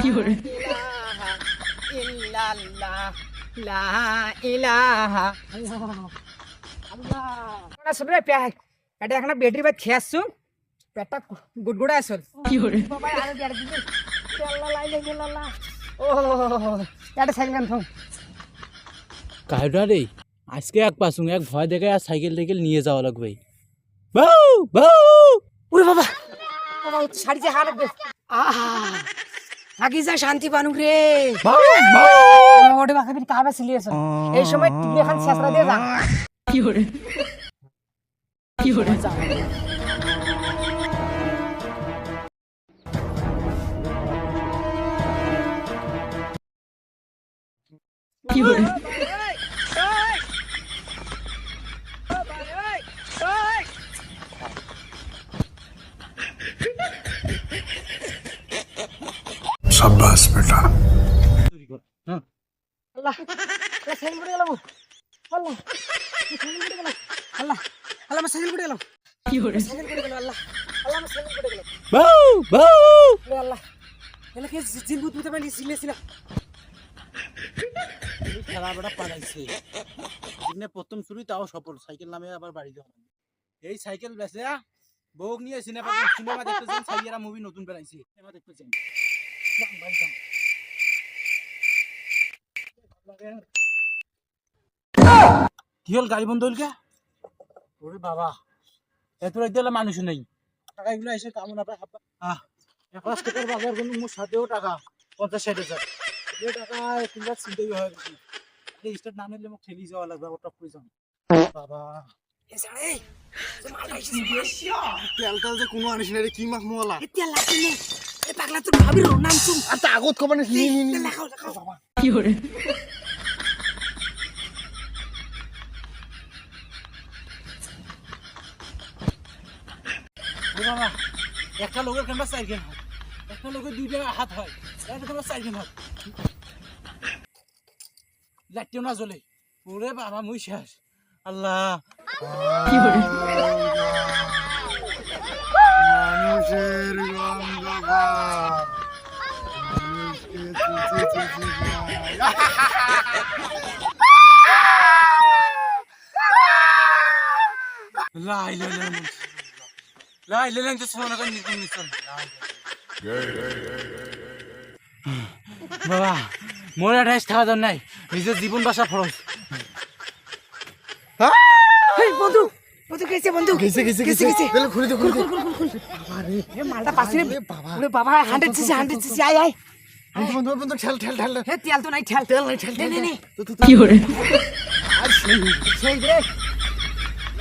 ইলাহা ইল্লাল্লাহ লা ইলাহা আল্লাহ সবরে প্যাক এটা এখন ব্যাটারি বাদ খেয়াছু পেটটা গুড়গুড়া আসল কি করে বাবা আরে বেড় দিছে আল্লাহ লাই লাই আল্লাহ ও এটা সাইকেল গান থাম কাইডা রে আজকে এক পাসুং এক ভয় দেখে আর সাইকেল টাইকেল নিয়ে যাওয়া লাগবে বাউ বাউ ওরে বাবা বাবা শাড়ি যে হার দে আহা আগে যা শান্তি পানুক রে ওটা বাকি কাবে সিলিয়েছ এই সময় তুমি এখন শেষরা দিয়ে যা কি করে কি করে शाबाश बेटा আল্লাহ আল্লাহ সাইকেল পড়ে গেল আল্লাহ সাইকেল পড়ে গেল আল্লাহ আল্লাহ আমার সাইকেল পড়ে গেল কি করে সাইকেল পড়ে গেল আল্লাহ আল্লাহ আমার সাইকেল পড়ে গেল বাউ বাউ রে আল্লাহ এলাকে জিনভূত ভূতে মানে সিলেছিল খেলা বড় পালাইছে দিনে প্রথম শুরুই তাও সফল সাইকেল নামে আবার বাড়ি যাওয়া এই সাইকেল বেচে বউক নিয়ে সিনেমা দেখতে যান সাইয়ারা মুভি নতুন বেরাইছে সিনেমা দেখতে যান কি হল গাড়ি বন্ধ হল কে ওরে বাবা এত রাত দিলে মানুষ নেই টাকা এগুলো এসে কামন না পায় 1 টাকার বাজার কোন মোর সাথেও টাকা 50-60 হাজার এই টাকা কিংবা চিন্তাই হয়ে গেছে এই স্টার্ট না নিলে মোক ঠেলি যাওয়া লাগবে ওটা প্রয়োজন বাবা এ সাড়ে যে মাল আইছে তেল তেল যে কোনো আনিস না রে কি মাখ মোলা এতিয়া লাগি নে এ পাগলা তোর ভাবির নাম শুন আর তা আগত কব না নি লাগাও লাগাও বাবা কি করে ও বাবা একটা লোকের কেমন সাইকেল হয় একটা লোকের দুইটা হাত হয় একটা কেমন সাইকেল হয় লাইটও না জ্বলে ওরে বাবা মুই শেষ আল্লাহ কি করে মানুষের গন্ধবা লাই লাই লাই লাই লাই তো সোনা করে নিকন নিকন বাবা মোর আঠাইশ টাকা জন নাই নিজের জীবন বাঁচা ফরজ এই বন্ধু বন্ধু কেছে বন্ধু গেছে তেল খুলে দে খুলে বাবা রে এ মালটা পাশে রে বাবা ওরে বাবা 100 সিসি আয় আয় বন্ধু ঠেল হে তেল তো নাই ঠেল তেল নাই ঠেল নে নে কি করে আর সেই রে